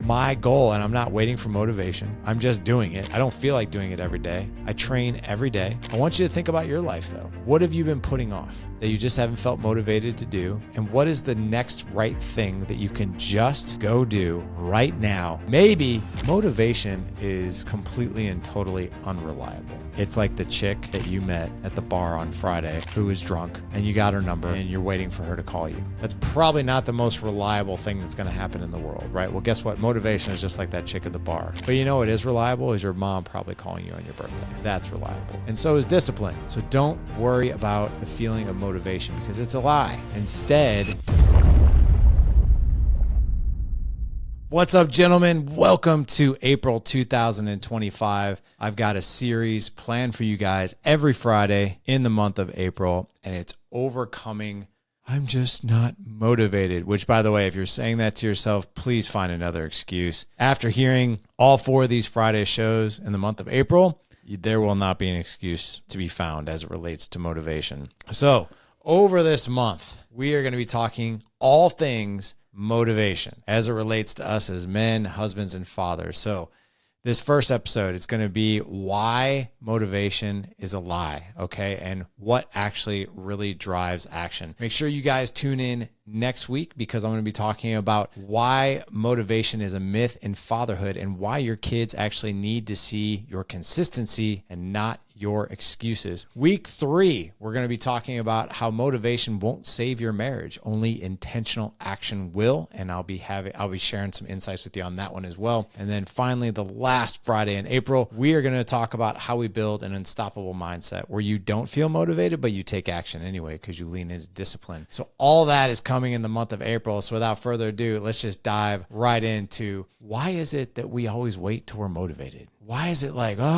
my goal, and I'm not waiting for motivation, I'm just doing it. I don't feel like doing it every day. I train every day. I want you to think about your life though. What have you been putting off that you just haven't felt motivated to do? And what is the next right thing that you can just go do right now? Maybe motivation is completely and totally unreliable. It's like the chick that you met at the bar on Friday who was drunk and you got her number and you're waiting for her to call you. That's probably not the most reliable thing that's going to happen in the world, right? Well, guess what? Motivation is just like that chick at the bar. But you know what is reliable is your mom probably calling you on your birthday. That's reliable. And so is discipline. So don't worry about the feeling of motivation because it's a lie. Instead, what's up, gentlemen? Welcome to April 2025. I've got a series planned for you guys every Friday in the month of April, and it's overcoming I'm just not motivated, which, by the way, if you're saying that to yourself, please find another excuse. After hearing all 4 of these Friday shows in the month of April, there will not be an excuse to be found as it relates to motivation. So over this month, we are going to be talking all things motivation as it relates to us as men, husbands, and fathers. So this first episode, it's going to be why motivation is a lie, okay? And what actually really drives action. Make sure you guys tune in next week because I'm going to be talking about why motivation is a myth in fatherhood and why your kids actually need to see your consistency and not your excuses. Week 3, we're going to be talking about how motivation won't save your marriage. Only intentional action will. And I'll be sharing some insights with you on that one as well. And then finally, the last Friday in April, we are going to talk about how we build an unstoppable mindset where you don't feel motivated, but you take action anyway because you lean into discipline. So all that is coming in the month of April. So without further ado, let's just dive right into why is it that we always wait till we're motivated? Why is it like, I'm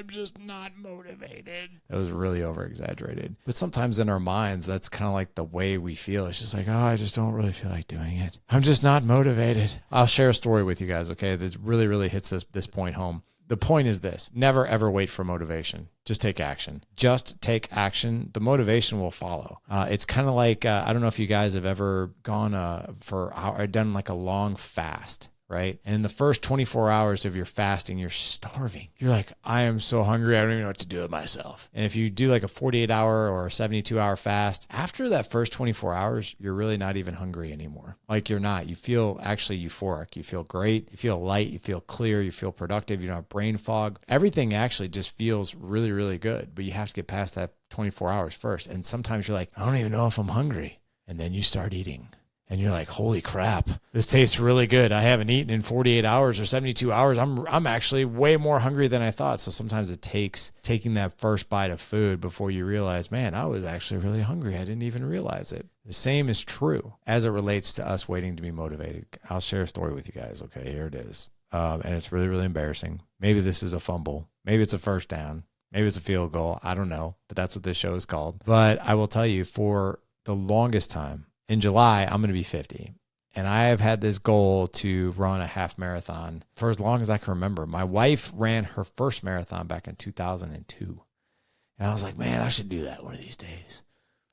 just not motivated? That was really over exaggerated. But sometimes in our minds, that's kind of like the way we feel. It's just like, I just don't really feel like doing it. I'm just not motivated. I'll share a story with you guys, okay? This really hits this point home. The point is this: never, ever wait for motivation. Just take action. Just take action. The motivation will follow. It's kind of like, I don't know if you guys have ever gone done like a long fast, right? And in the first 24 hours of your fasting, you're starving. You're like, I am so hungry, I don't even know what to do with myself. And if you do like a 48-hour or a 72-hour fast, after that first 24 hours, you're really not even hungry anymore. Like you're not. You feel actually euphoric. You feel great. You feel light. You feel clear. You feel productive. You don't have brain fog. Everything actually just feels really, really good. But you have to get past that 24 hours first. And sometimes you're like, I don't even know if I'm hungry. And then you start eating. And you're like, holy crap, this tastes really good. I haven't eaten in 48 hours or 72 hours. I'm actually way more hungry than I thought. So sometimes it takes taking that first bite of food before you realize, man, I was actually really hungry. I didn't even realize it. The same is true as it relates to us waiting to be motivated. I'll share a story with you guys. Okay, here it is. And it's really, really embarrassing. Maybe this is a fumble. Maybe it's a first down. Maybe it's a field goal. I don't know, but that's what this show is called. But I will tell you, for the longest time, in July, I'm going to be 50. And I have had this goal to run a half marathon for as long as I can remember. My wife ran her first marathon back in 2002. And I was like, man, I should do that one of these days.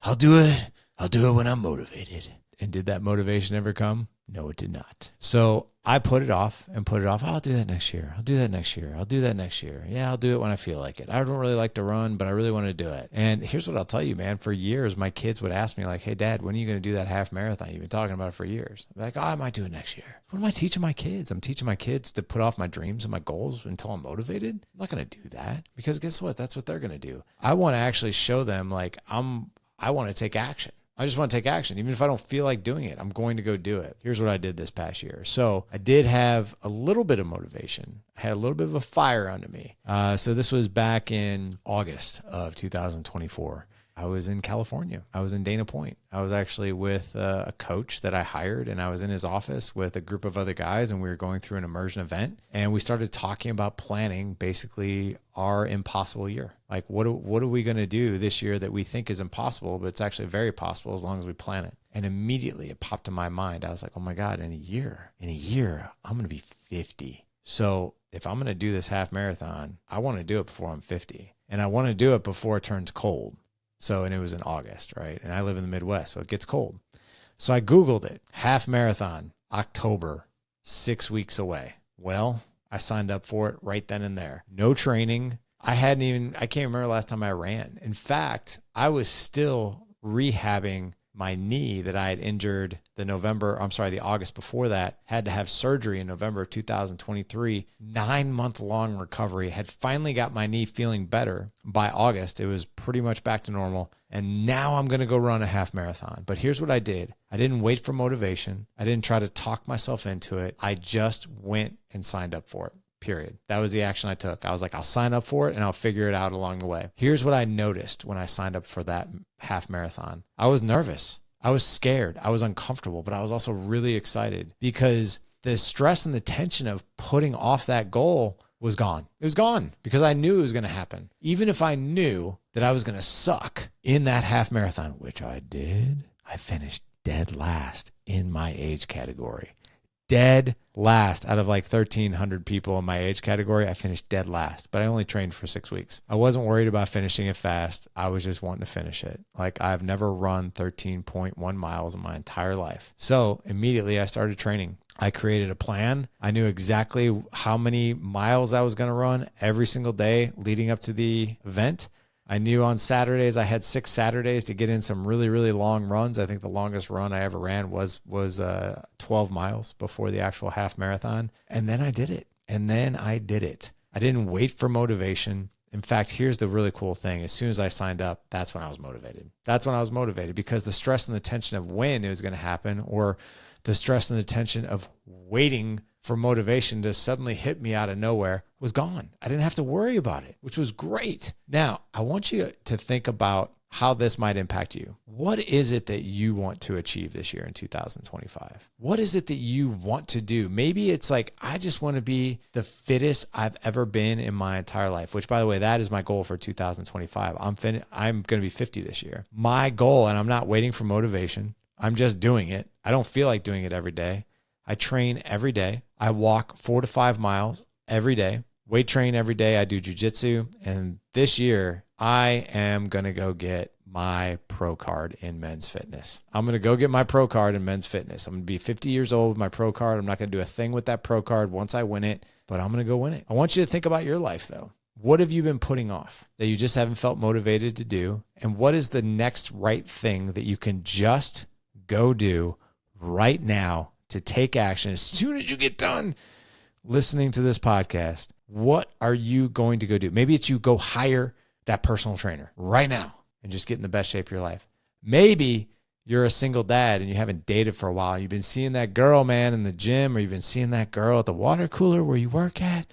I'll do it. I'll do it when I'm motivated. And did that motivation ever come? No, it did not. So I put it off and put it off. I'll do that next year. I'll do that next year. I'll do that next year. Yeah, I'll do it when I feel like it. I don't really like to run, but I really want to do it. And here's what I'll tell you, man. For years, my kids would ask me like, hey, Dad, when are you going to do that half marathon? You've been talking about it for years. I'm like, I might do it next year. What am I teaching my kids? I'm teaching my kids to put off my dreams and my goals until I'm motivated. I'm not going to do that because guess what? That's what they're going to do. I want to actually show them like I want to take action. I just want to take action. Even if I don't feel like doing it, I'm going to go do it. Here's what I did this past year. So I did have a little bit of motivation. I had a little bit of a fire under me. So this was back in August of 2024. I was in California. I was in Dana Point. I was actually with a coach that I hired, and I was in his office with a group of other guys, and we were going through an immersion event, and we started talking about planning basically our impossible year. Like, what are we going to do this year that we think is impossible, but it's actually very possible as long as we plan it? And immediately it popped in my mind. I was like, oh my God, in a year, I'm going to be 50. So if I'm going to do this half marathon, I want to do it before I'm 50, and I want to do it before it turns cold. So, and it was in August, right? And I live in the Midwest, so it gets cold. So I Googled it, half marathon, October, 6 weeks away. Well, I signed up for it right then and there. No training. I can't remember last time I ran. In fact, I was still rehabbing my knee that I had injured the August before that, had to have surgery in November of 2023, 9-month-long recovery, had finally got my knee feeling better. By August, it was pretty much back to normal. And now I'm going to go run a half marathon. But here's what I did. I didn't wait for motivation. I didn't try to talk myself into it. I just went and signed up for it. Period. That was the action I took. I was like, I'll sign up for it and I'll figure it out along the way. Here's what I noticed when I signed up for that half marathon. I was nervous. I was scared. I was uncomfortable, but I was also really excited because the stress and the tension of putting off that goal was gone. It was gone because I knew it was going to happen. Even if I knew that I was going to suck in that half marathon, which I did, I finished dead last in my age category. Dead last out of like 1,300 people in my age category. I finished dead last, but I only trained for 6 weeks. I wasn't worried about finishing it fast. I was just wanting to finish it. Like I've never run 13.1 miles in my entire life. So immediately I started training. I created a plan. I knew exactly how many miles I was going to run every single day leading up to the event. I knew on Saturdays, I had 6 Saturdays to get in some really, really long runs. I think the longest run I ever ran was 12 miles before the actual half marathon. And then I did it. I didn't wait for motivation. In fact, here's the really cool thing. As soon as I signed up, that's when I was motivated. Because the stress and the tension of when it was going to happen, or the stress and the tension of waiting for motivation to suddenly hit me out of nowhere, was gone. I didn't have to worry about it, which was great. Now, I want you to think about how this might impact you. What is it that you want to achieve this year in 2025? What is it that you want to do? Maybe it's like, I just want to be the fittest I've ever been in my entire life, which, by the way, that is my goal for 2025. I'm going to be 50 this year. My goal, and I'm not waiting for motivation. I'm just doing it. I don't feel like doing it every day. I train every day. I walk 4 to 5 miles every day. Weight train every day. I do jujitsu. And this year, I am going to go get my pro card in men's fitness. I'm going to go get my pro card in men's fitness. I'm going to be 50 years old with my pro card. I'm not going to do a thing with that pro card once I win it, but I'm going to go win it. I want you to think about your life, though. What have you been putting off that you just haven't felt motivated to do? And what is the next right thing that you can just go do right now to take action as soon as you get done listening to this podcast? What are you going to go do? Maybe it's you go hire that personal trainer right now and just get in the best shape of your life. Maybe you're a single dad and you haven't dated for a while. You've been seeing that girl, man, in the gym, or you've been seeing that girl at the water cooler where you work at,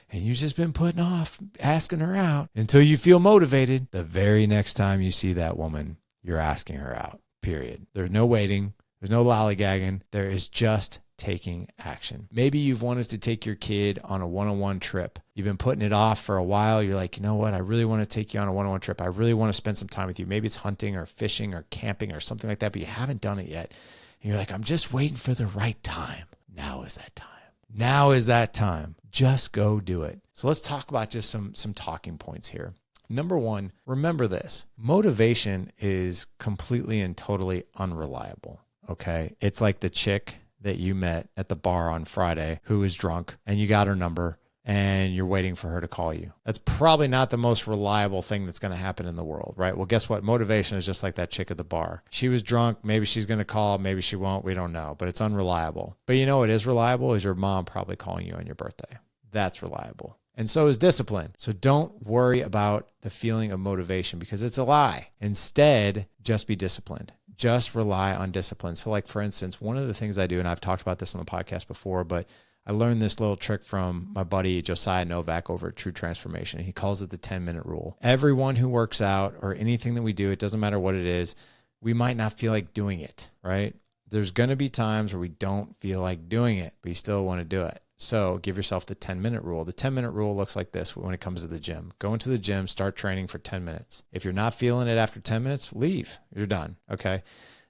and you've just been putting off asking her out until you feel motivated. The very next time you see that woman, you're asking her out, period. There's no waiting. There's no lollygagging. There is just taking action. Maybe you've wanted to take your kid on a one-on-one trip. You've been putting it off for a while. You're like, you know what? I really want to take you on a one-on-one trip. I really want to spend some time with you. Maybe it's hunting or fishing or camping or something like that, but you haven't done it yet. And you're like, I'm just waiting for the right time. Now is that time. Now is that time. Just go do it. So let's talk about just some talking points here. Number one, remember this. Motivation is completely and totally unreliable. Okay. It's like the chick that you met at the bar on Friday who was drunk and you got her number and you're waiting for her to call you. That's probably not the most reliable thing that's going to happen in the world, right? Well, guess what? Motivation is just like that chick at the bar. She was drunk. Maybe she's going to call. Maybe she won't. We don't know, but it's unreliable. But you know what is reliable is your mom probably calling you on your birthday. That's reliable. And so is discipline. So don't worry about the feeling of motivation because it's a lie. Instead, just be disciplined. Just rely on discipline. So like, for instance, one of the things I do, and I've talked about this on the podcast before, but I learned this little trick from my buddy Josiah Novak over at True Transformation. He calls it the 10-minute rule. Everyone who works out or anything that we do, it doesn't matter what it is, we might not feel like doing it, right? There's going to be times where we don't feel like doing it, but you still want to do it. So give yourself the 10-minute rule. The 10-minute rule looks like this when it comes to the gym. Go into the gym, start training for 10 minutes. If you're not feeling it after 10 minutes, leave. You're done, okay?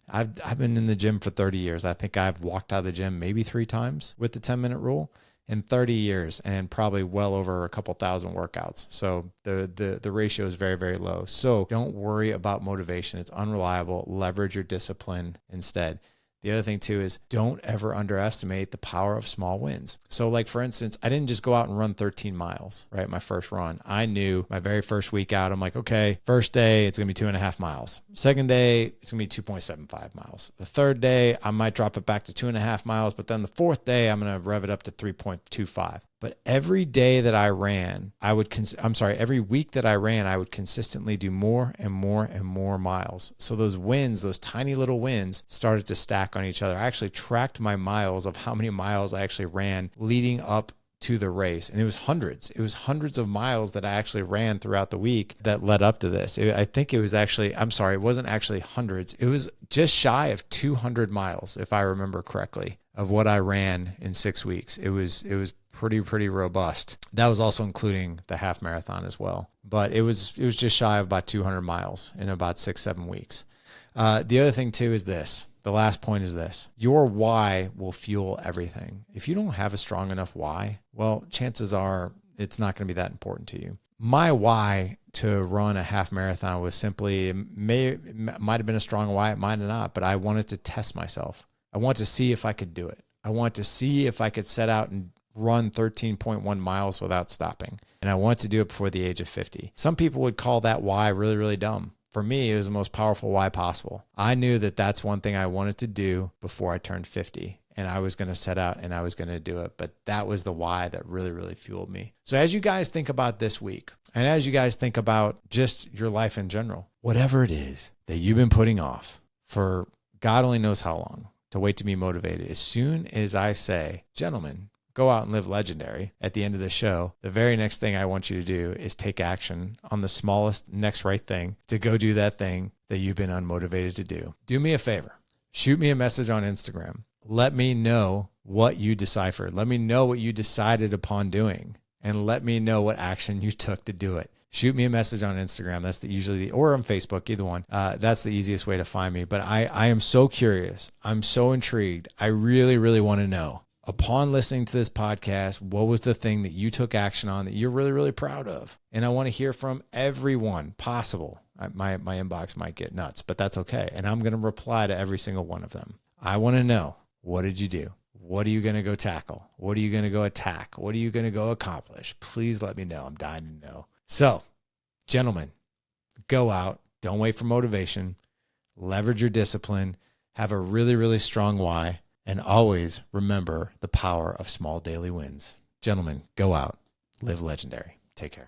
I've been in the gym for 30 years. I think I've walked out of the gym maybe 3 times with the 10-minute rule in 30 years and probably well over a couple thousand workouts. So the ratio is very, very low. So don't worry about motivation. It's unreliable. Leverage your discipline instead. The other thing too is don't ever underestimate the power of small wins. So like for instance, I didn't just go out and run 13 miles, right? My first run. I knew my very first week out, I'm like, okay, first day, it's going to be 2.5 miles. Second day, it's going to be 2.75 miles. The third day, I might drop it back to 2.5 miles, but then the fourth day, I'm going to rev it up to 3.25. But every day that I ran, every week that I ran, I would consistently do more and more and more miles. So those wins, those tiny little wins started to stack on each other. I actually tracked my miles of how many miles I actually ran leading up to the race. And it was hundreds. It was hundreds of miles that I actually ran throughout the week that led up to this. I think it was actually, it wasn't actually hundreds. It was just shy of 200 miles, if I remember correctly, of what I ran in 6 weeks. It was pretty robust. That was also including the half marathon as well. But it was just shy of about 200 miles in about 6-7 weeks. The other thing too is this. The last point is this. Your why will fuel everything. If you don't have a strong enough why, well, chances are it's not going to be that important to you. My why to run a half marathon was simply, it might have been a strong why, it might have not, but I wanted to test myself. I wanted to see if I could do it. I wanted to see if I could set out and run 13.1 miles without stopping. And I wanted to do it before the age of 50. Some people would call that why really, really dumb. For me, it was the most powerful why possible. I knew that that's one thing I wanted to do before I turned 50. And I was going to set out and I was going to do it. But that was the why that really, really fueled me. So as you guys think about this week, and as you guys think about just your life in general, whatever it is that you've been putting off for God only knows how long to wait to be motivated, as soon as I say, gentlemen, go out and live legendary at the end of the show, the very next thing I want you to do is take action on the smallest next right thing to go do that thing that you've been unmotivated to do. Do me a favor. Shoot me a message on Instagram. Let me know what you deciphered. Let me know what you decided upon doing, and let me know what action you took to do it. Shoot me a message on Instagram. That's or on Facebook, either one. That's the easiest way to find me. But I am so curious. I'm so intrigued. I really, really want to know. Upon listening to this podcast, what was the thing that you took action on that you're really, really proud of? And I want to hear from everyone possible. My inbox might get nuts, but that's okay. And I'm going to reply to every single one of them. I want to know, what did you do? What are you going to go tackle? What are you going to go attack? What are you going to go accomplish? Please let me know. I'm dying to know. So, gentlemen, go out. Don't wait for motivation. Leverage your discipline. Have a really, really strong why. And always remember the power of small daily wins. Gentlemen, go out. Live legendary. Take care.